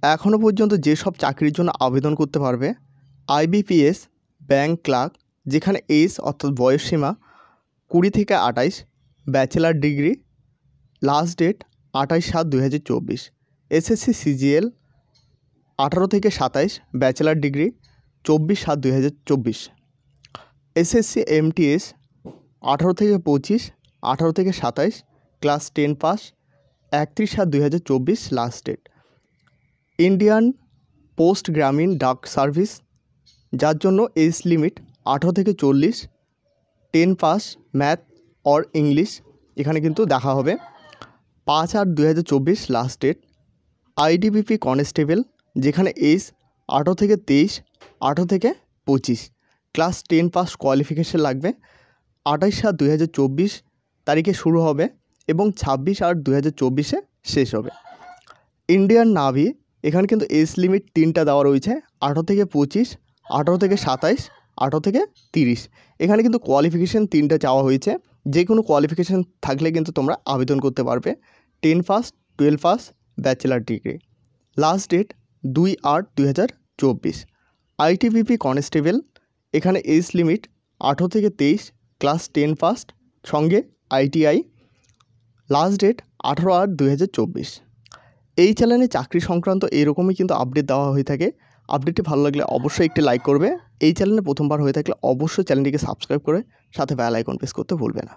এখনও পর্যন্ত যেসব চাকরির জন্য আবেদন করতে পারবে, আইবিপিএস, ব্যাংক ক্লার্ক, যেখানে এজ অর্থাৎ বয়সসীমা 20 থেকে 28, bachelor degree, last date 28/7/2024, SSC CGL 18 থেকে 27, ব্যাচেলার ডিগ্রি 24/7/2024, এসএসসি এমটিএস 18 থেকে 25, 18 থেকে 27, class 10 pass, 31/7/2024 last date. Indian post Gramin Dak service, যার জন্য এজ লিমিট 18 থেকে 40, 10 পাস, ম্যাথ অর ইংলিশ এখানে কিন্তু দেখা হবে। 5/8/2024 লাস্ট ডেট। আইটিবিপি কনস্টেবল, যেখানে এজ 18 থেকে 23, 18 থেকে 25, ক্লাস 10 পাস কোয়ালিফিকেশান লাগবে। 28/7/2024 তারিখে শুরু হবে এবং 26/8/2024 শেষ হবে। ইন্ডিয়ান নাভি, এখানে কিন্তু এজ লিমিট 3টা দেওয়া রয়েছে, 18 থেকে 25, 18 থেকে 27, 18 থেকে 30। এখানে কিন্তু কোয়ালিফিকেশান 3টা চাওয়া হয়েছে, যে কোনো কোয়ালিফিকেশান থাকলে কিন্তু তোমরা আবেদন করতে পারবে। 10 pass, 12 pass, bachelor degree. Last date 2/8/2024। ITBP constable, এখানে এজ লিমিট 18 থেকে 23, ক্লাস 10 পাস, সঙ্গে আইটিআই। Last date 18/8/2024। এই চ্যানেলে চাকরি সংক্রান্ত এরকমই কিন্তু আপডেট দেওয়া হয়ে থাকে। আপডেটটি ভালো লাগলে অবশ্যই একটি লাইক করবে। এই চ্যানেলে প্রথমবার হয়ে থাকলে অবশ্যই চ্যানেলটিকে সাবস্ক্রাইব করে সাথে বেল আইকন প্রেস করতে ভুলবে না।